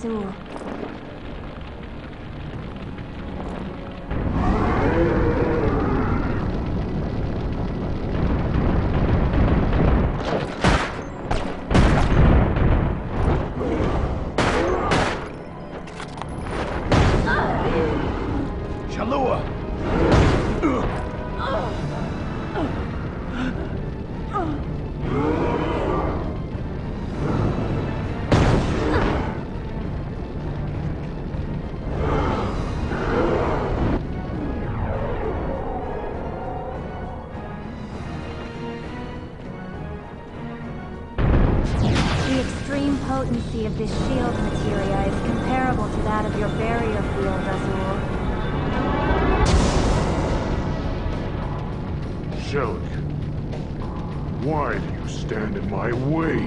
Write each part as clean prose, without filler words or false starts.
Rasul. Shalua! The extreme potency of this shield materia is comparable to that of your barrier field, Rasul. Shelke, why do you stand in my way?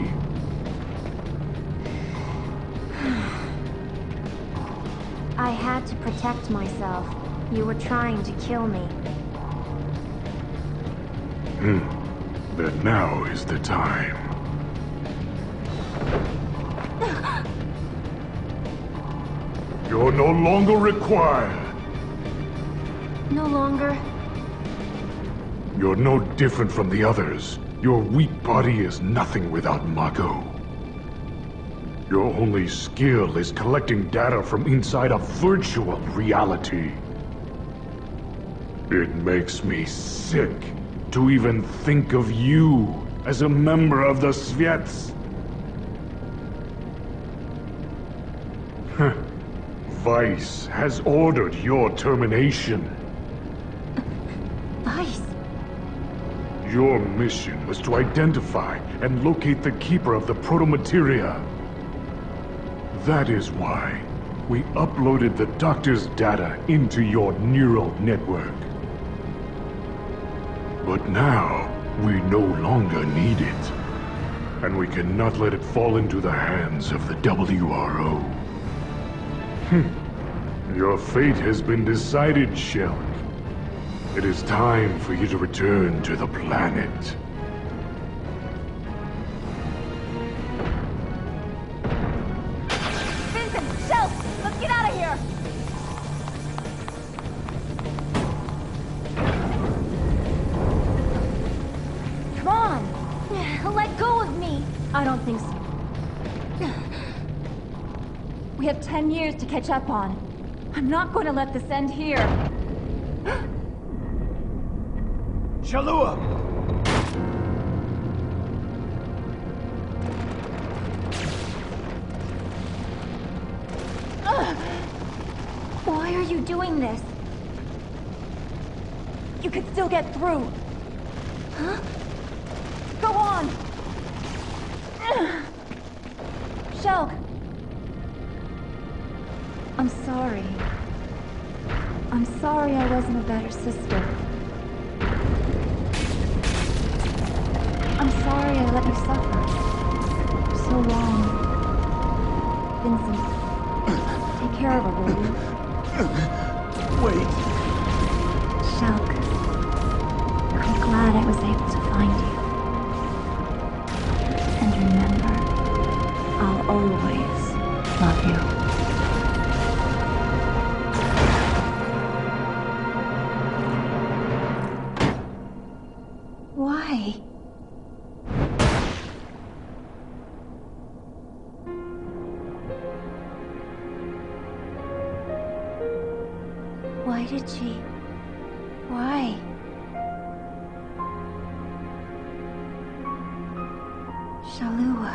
I had to protect myself. You were trying to kill me. Then now is the time. You're no longer required. No longer? You're no different from the others. Your weak body is nothing without Mako. Your only skill is collecting data from inside a virtual reality. It makes me sick to even think of you as a member of the Sviets. VICE has ordered your termination. VICE? Your mission was to identify and locate the keeper of the protomateria. That is why we uploaded the doctor's data into your neural network. But now, we no longer need it. And we cannot let it fall into the hands of the WRO. Your fate has been decided, Shelke. It is time for you to return to the planet. Vincent! Shelke! Let's get out of here! Come on! Let go of me! I don't think so. We have 10 years to catch up on. I'm not going to let this end here. Shalua! Why are you doing this? You could still get through. Huh? Go on! Shelke! I'm sorry. I'm sorry I wasn't a better sister. I'm sorry I let you suffer. For so long. Vincent, take care of her, will you? Wait. Shelke, I'm glad I was able to find you. And remember, I'll always love you. Why? Why did she? Why? Shalua.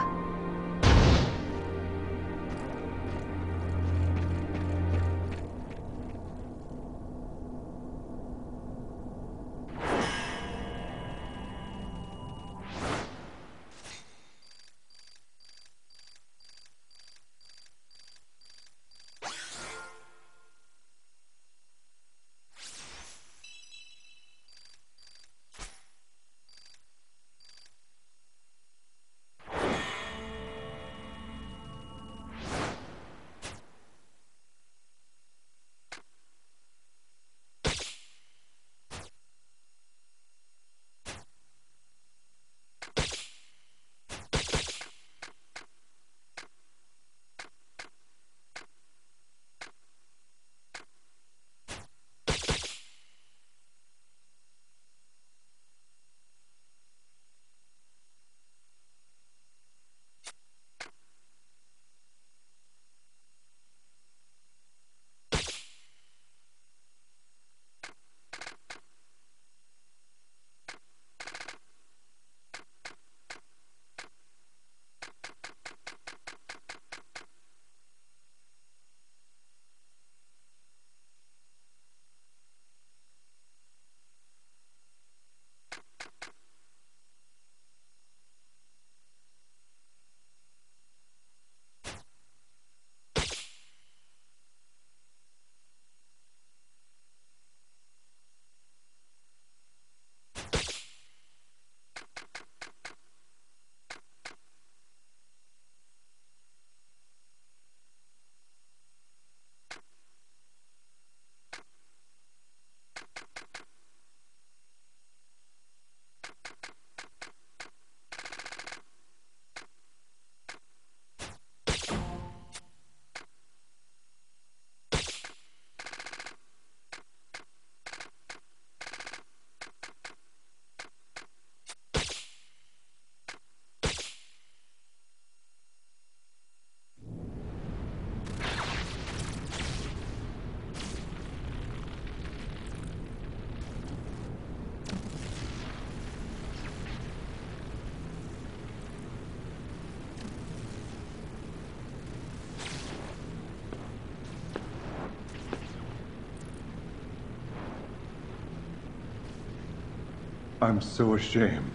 I'm so ashamed.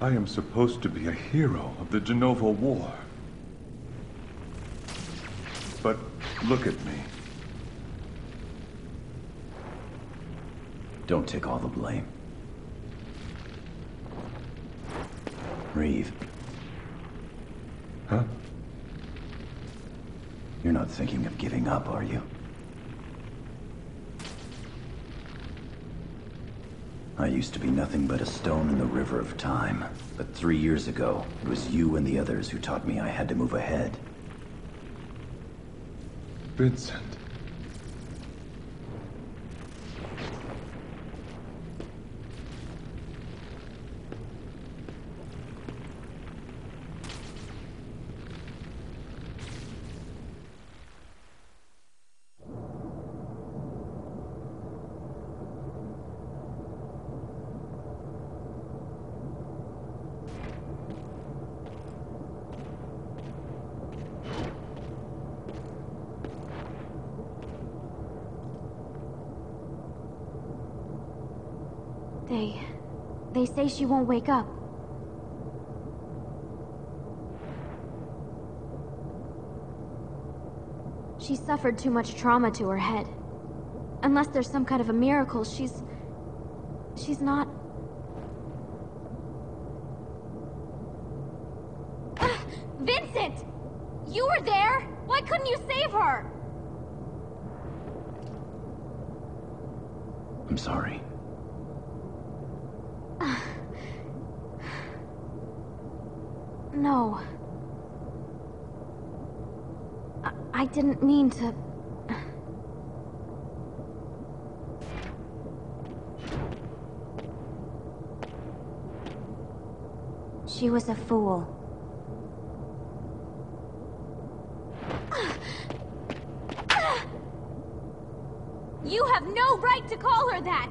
I am supposed to be a hero of the Genova War. But look at me. Don't take all the blame. Reeve. Huh? You're not thinking of giving up, are you? I used to be nothing but a stone in the river of time. But 3 years ago, it was you and the others who taught me I had to move ahead. Vincent. They say she won't wake up. She suffered too much trauma to her head. Unless there's some kind of a miracle, she's not... Vincent! You were there? Why couldn't you save her? I'm sorry. No. I didn't mean to... She was a fool. You have no right to call her that!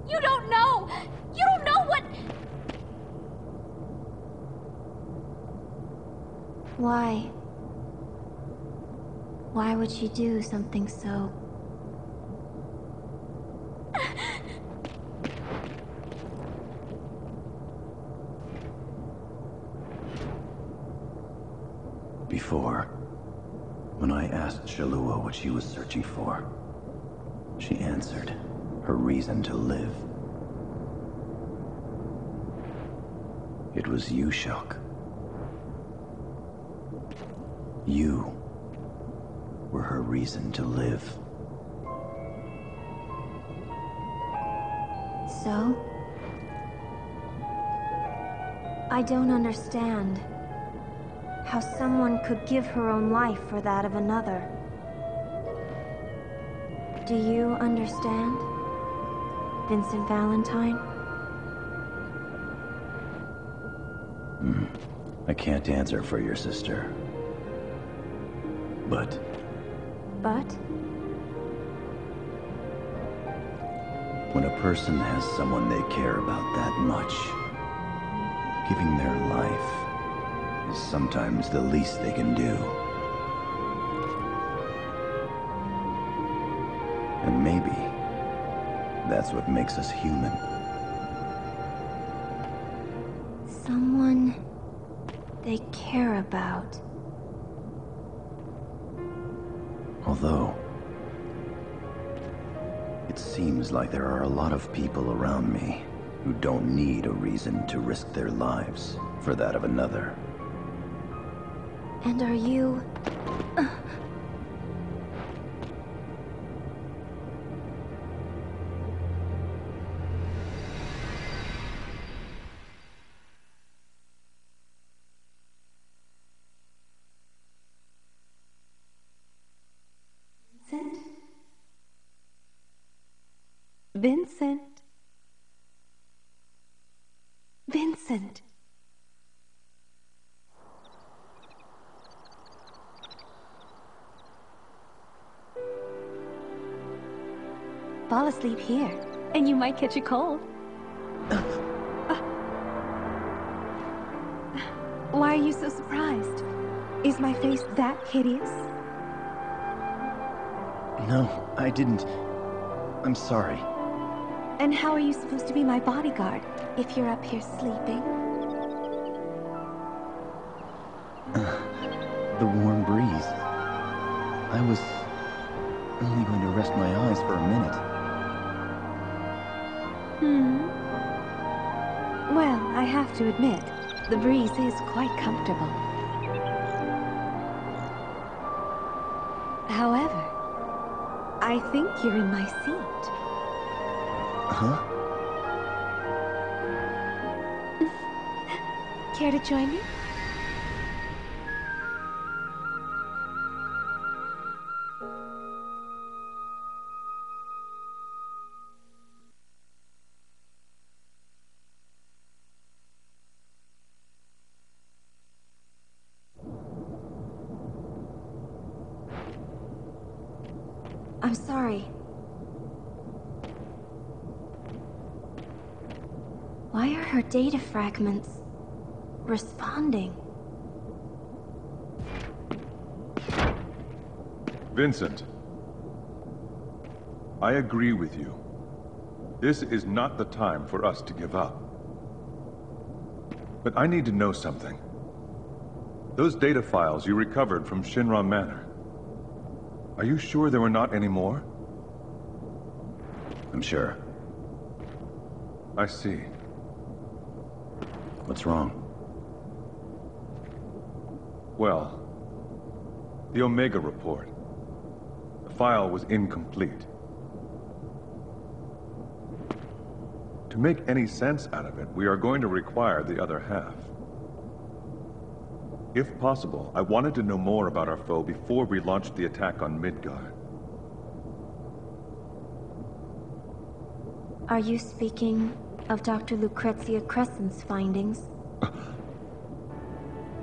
You don't know! You don't know what... Why? Why would she do something so... Before, when I asked Shalua what she was searching for, she answered her reason to live. It was you, Shelke. You were her reason to live. So? I don't understand how someone could give her own life for that of another. Do you understand, Vincent Valentine? I can't answer for your sister. But when a person has someone they care about that much, giving their life is sometimes the least they can do. And maybe that's what makes us human. Someone they care about. Although, it seems like there are a lot of people around me who don't need a reason to risk their lives for that of another. And are you... Vincent? Vincent? Fall asleep here, and you might catch a cold. Why are you so surprised? Is my face that hideous? No, I didn't. I'm sorry. And how are you supposed to be my bodyguard if you're up here sleeping? The warm breeze. I was only going to rest my eyes for a minute. Well, I have to admit, the breeze is quite comfortable. However, I think you're in my seat. Huh? Care to join me? I'm sorry. Why are her data fragments responding? Vincent, I agree with you. This is not the time for us to give up. But I need to know something. Those data files you recovered from Shinra Manor, are you sure there were not any more? I'm sure. I see. What's wrong? Well, the Omega report. The file was incomplete. To make any sense out of it, we are going to require the other half. If possible, I wanted to know more about our foe before we launched the attack on Midgar. Are you speaking of Dr. Lucrezia Crescent's findings?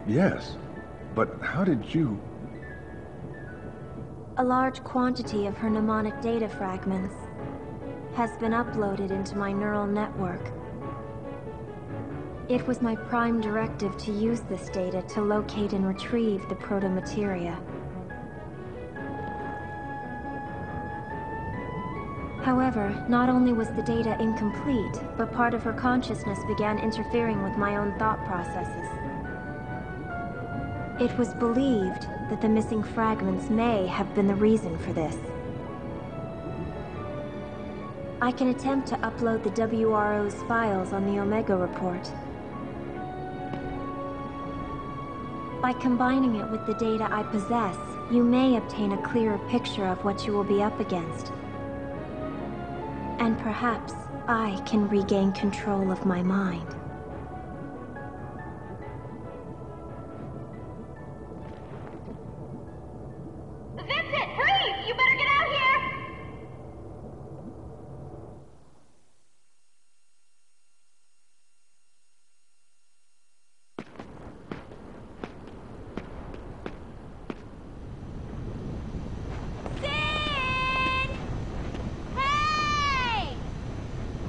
Yes, but how did you... A large quantity of her mnemonic data fragments has been uploaded into my neural network. It was my prime directive to use this data to locate and retrieve the proto-materia. However, not only was the data incomplete, but part of her consciousness began interfering with my own thought processes. It was believed that the missing fragments may have been the reason for this. I can attempt to upload the WRO's files on the Omega report. By combining it with the data I possess, you may obtain a clearer picture of what you will be up against. And perhaps I can regain control of my mind. Vincent! Reeve! You better get out here! Hey!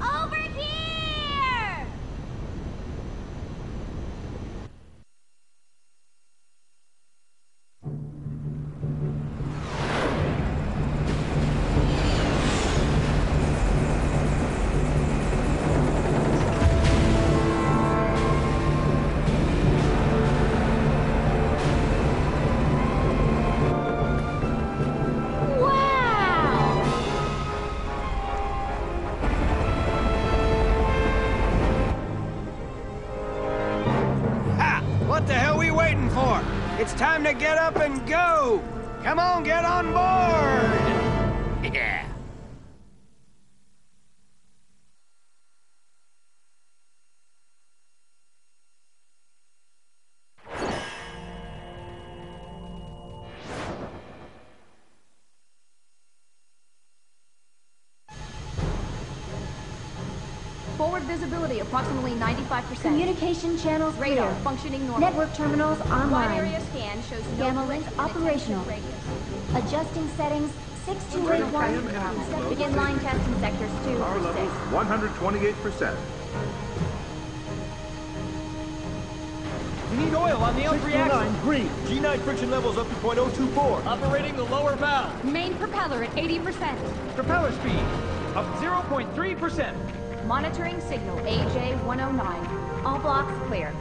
Over here! What the hell are we waiting for? It's time to get up and go! Come on, get on board! Yeah. Forward visibility approximately 95%. Communication channels Radar clear. functioning normally. Network terminals Wide online. area scan shows no Gamma glitch link in operational. attention radius. Adjusting settings 6281. Begin line test in sectors 2 Power through 6. levels 128%. We need oil on the L3 axle. green. G9 friction levels up to .024. Operating the lower valve. Main propeller at 80%. Propeller speed. of 0.3%. Monitoring signal AJ-109. All blocks clear.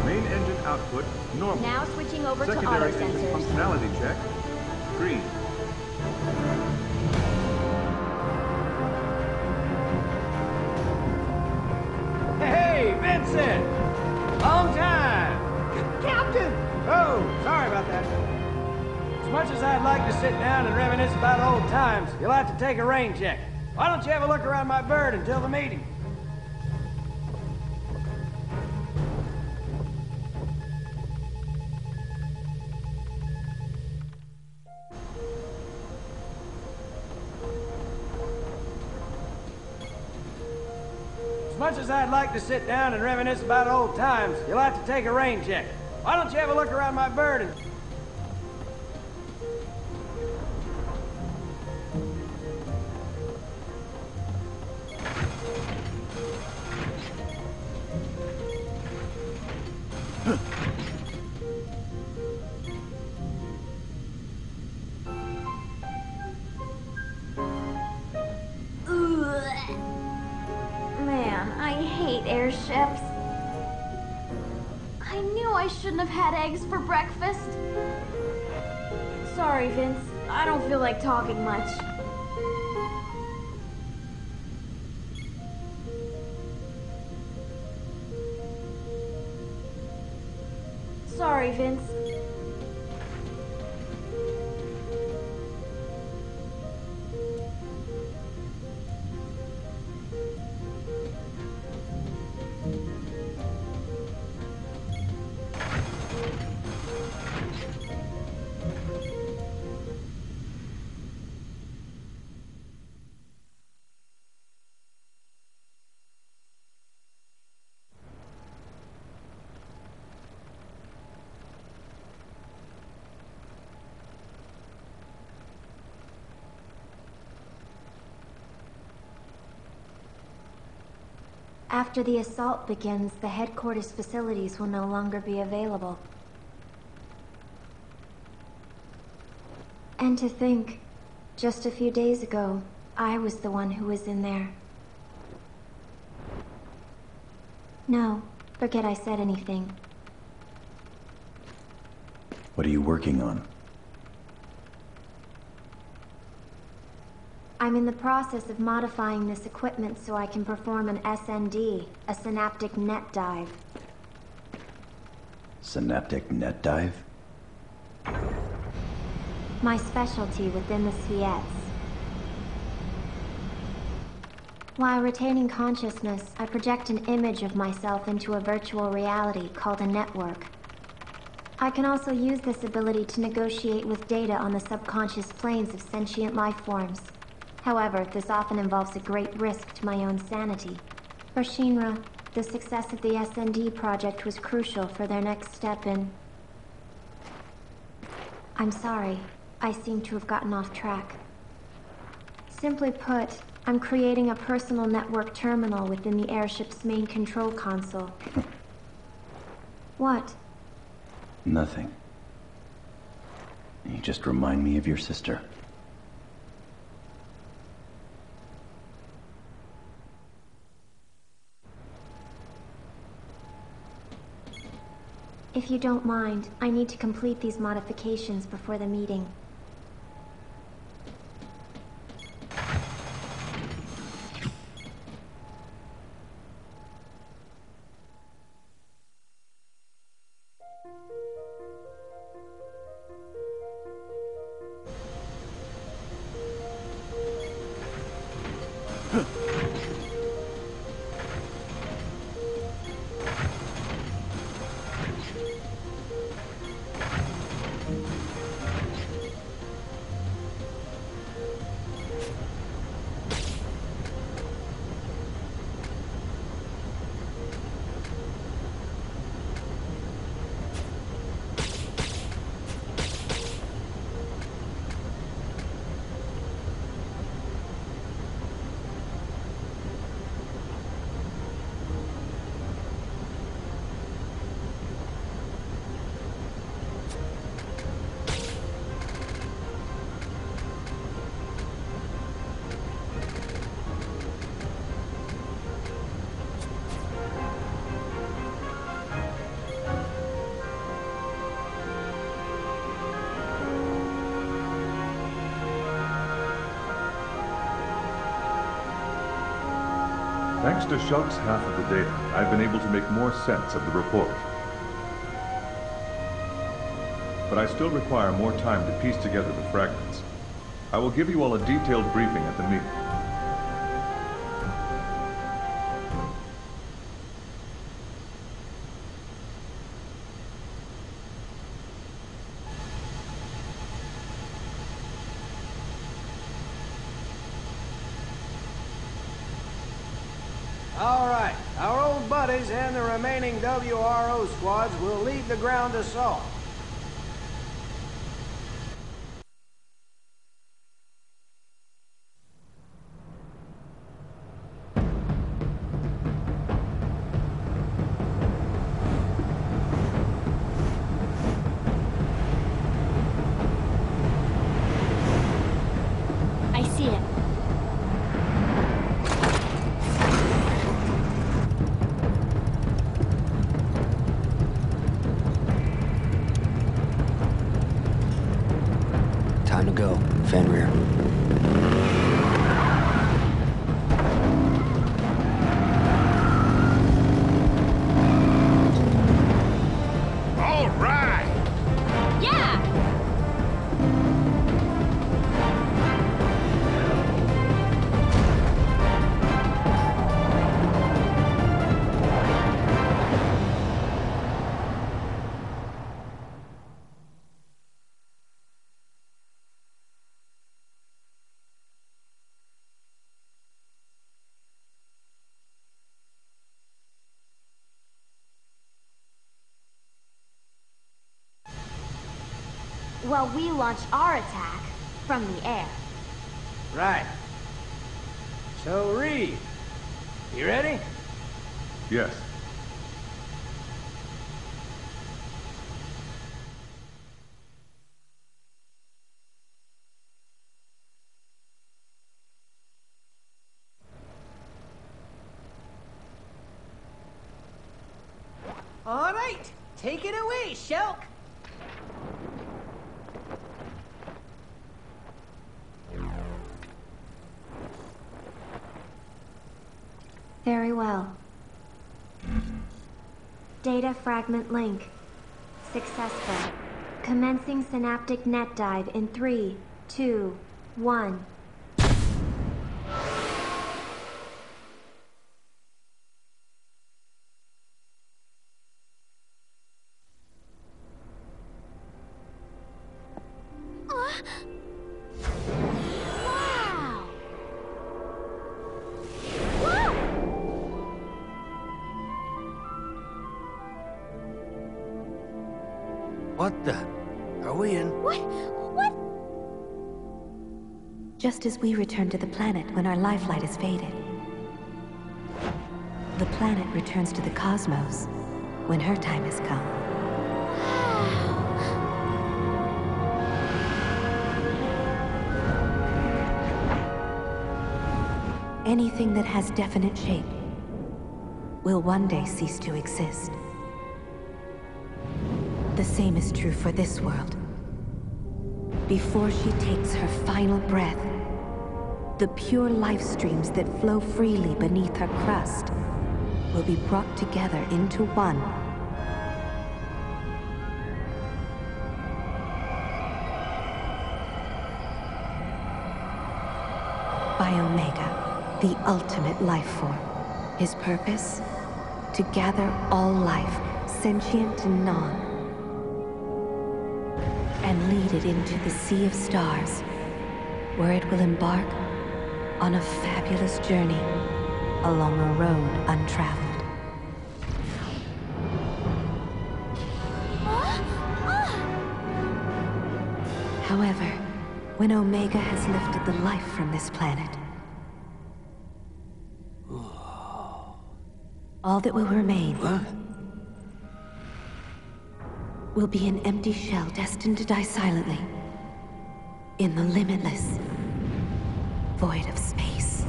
Main engine output, normal. Now switching over to auto Secondary engine sensors. functionality check, green. Hey, Vincent! Long time! Captain! Oh, sorry about that. As much as I'd like to sit down and reminisce about old times, you'll have to take a rain check. Why don't you have a look around my bird until the meeting? As much as I'd like to sit down and reminisce about old times, you'll have to take a rain check. Why don't you have a look around my bird and... Man, I hate airships. I knew I shouldn't have had eggs for breakfast. Sorry, Vince. I don't feel like talking much. Sorry, Vince. After the assault begins, the headquarters facilities will no longer be available. And to think, just a few days ago, I was the one who was in there. No, forget I said anything. What are you working on? I'm in the process of modifying this equipment so I can perform an SND, a synaptic net dive. Synaptic net dive? My specialty within the VIIs. While retaining consciousness, I project an image of myself into a virtual reality called a network. I can also use this ability to negotiate with data on the subconscious planes of sentient life forms. However, this often involves a great risk to my own sanity. For Shinra, the success of the SND project was crucial for their next step in... I'm sorry. I seem to have gotten off track. Simply put, I'm creating a personal network terminal within the airship's main control console. What? Nothing. You just remind me of your sister. If you don't mind, I need to complete these modifications before the meeting. Thanks to Shelke's half of the data, I've been able to make more sense of the report. But I still require more time to piece together the fragments. I will give you all a detailed briefing at the meeting. All right, our old buddies and the remaining WRO squads will lead the ground assault. I see it. Time to go, Fenrir. All right! Yeah! Well, we launch our attack from the air. Right. So, Reeve, you ready? Yes. All right, take it away, Shelke. Very well. Data fragment link. Successful. Commencing synaptic net dive in 3, 2, 1. Wow! What the? Are we in? What? What? Just as we return to the planet when our lifelight is faded. The planet returns to the cosmos when her time has come. Anything that has definite shape will one day cease to exist. The same is true for this world. Before she takes her final breath, the pure life streams that flow freely beneath her crust will be brought together into one. By Omega, the ultimate life form. His purpose? To gather all life, sentient and non, and lead it into the sea of stars, where it will embark on a fabulous journey along a road untraveled. However, when Omega has lifted the life from this planet, all that will remain will be an empty shell destined to die silently in the limitless void of space.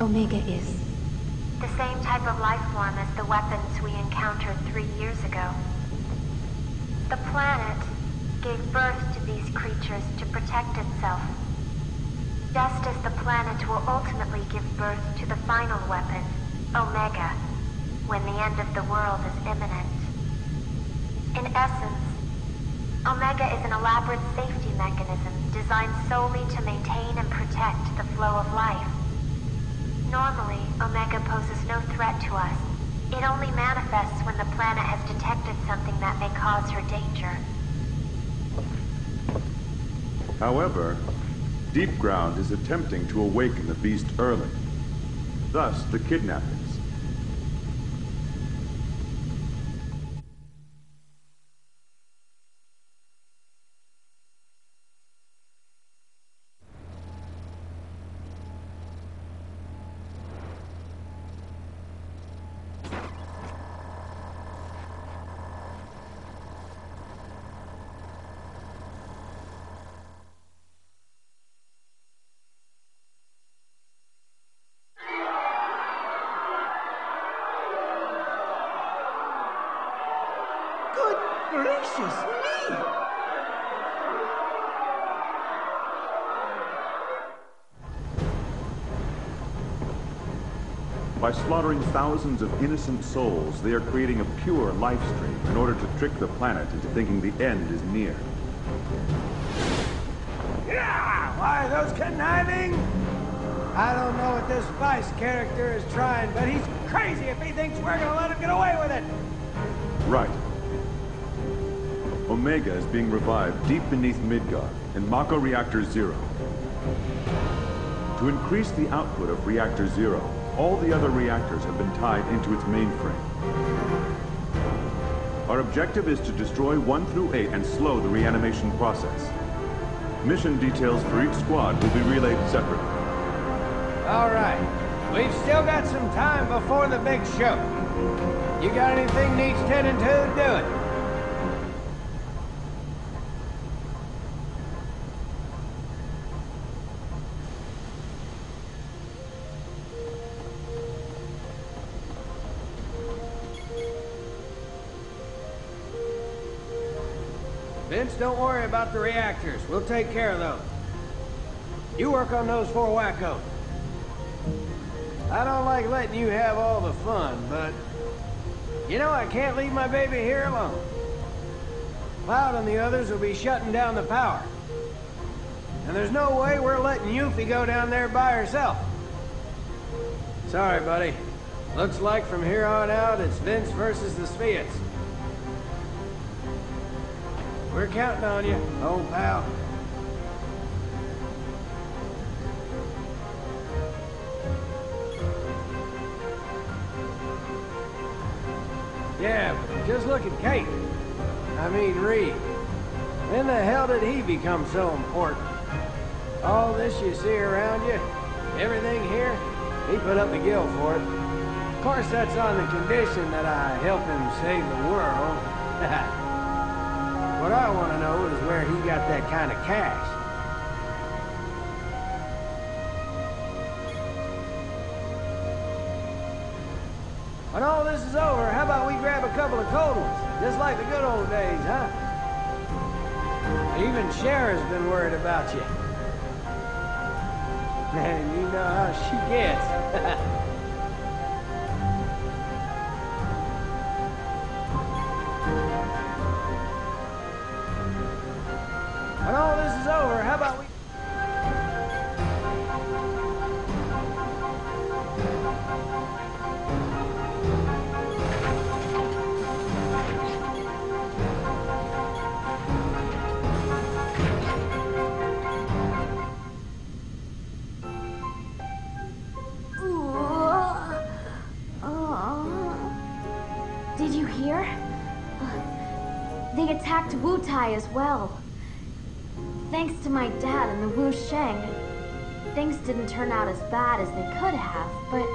Omega is? The same type of life form as the weapons we encountered 3 years ago. The planet gave birth to these creatures to protect itself. Just as the planet will ultimately give birth to the final weapon, Omega, when the end of the world is imminent. In essence, Omega is an elaborate safety mechanism designed solely to maintain and protect the flow of life. Normally, Omega poses no threat to us. It only manifests when the planet has detected something that may cause her danger. However, Deep Ground is attempting to awaken the beast early. Thus, the kidnappings. Gracious me! By slaughtering thousands of innocent souls, they are creating a pure life stream in order to trick the planet into thinking the end is near. Yeah! Why, those conniving? I don't know what this Vice character is trying, but he's crazy if he thinks we're gonna let him get away with it! Right. Omega is being revived deep beneath Midgar, in Mako Reactor 0. To increase the output of Reactor 0, all the other reactors have been tied into its mainframe. Our objective is to destroy 1 through 8 and slow the reanimation process. Mission details for each squad will be relayed separately. All right. We've still got some time before the big show. You got anything needs tending to, do it. Vince, don't worry about the reactors. We'll take care of those. You work on those 4 wackos. I don't like letting you have all the fun, but... you know, I can't leave my baby here alone. Cloud and the others will be shutting down the power. And there's no way we're letting Yuffie go down there by herself. Sorry, buddy. Looks like from here on out, it's Vince versus the Spheats. We're counting on you, old pal. Yeah, but just look at Kate. I mean, Reeve. When the hell did he become so important? All this you see around you, everything here, he put up the gill for it. Of course, that's on the condition that I help him save the world. What I want to know is where he got that kind of cash. When all this is over, how about we grab a couple of cold ones? Just like the good old days, huh? Even Shera's been worried about you. Man, you know how she gets. When all this is over, how about we... Did you hear? They attacked Wutai as well. Thanks to my dad and the Wu Sheng, things didn't turn out as bad as they could have, but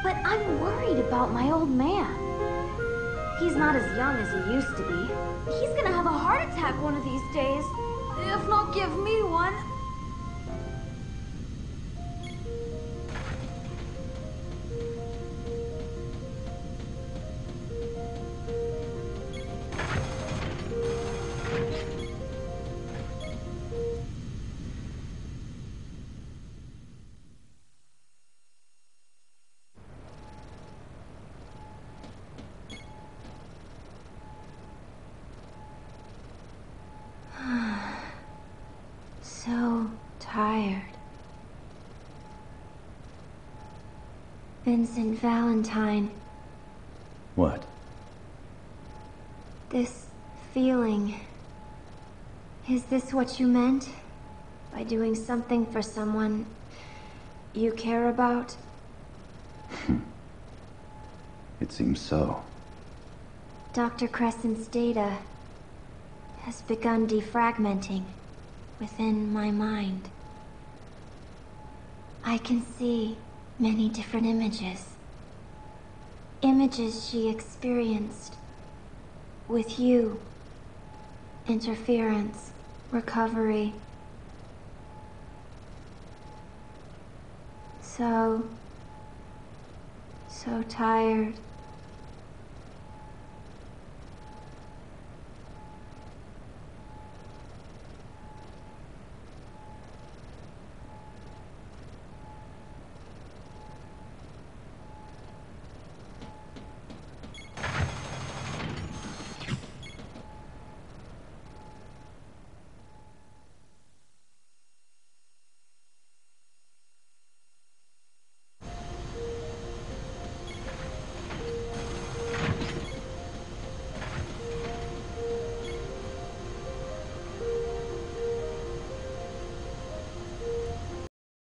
I'm worried about my old man. He's not as young as he used to be. He's gonna have a heart attack one of these days, if not give me one. Vincent Valentine. What? This feeling. Is this what you meant? By doing something for someone you care about? It seems so. Dr. Crescent's data has begun defragmenting within my mind. I can see many different images. Images she experienced with you. Interference, recovery. So tired.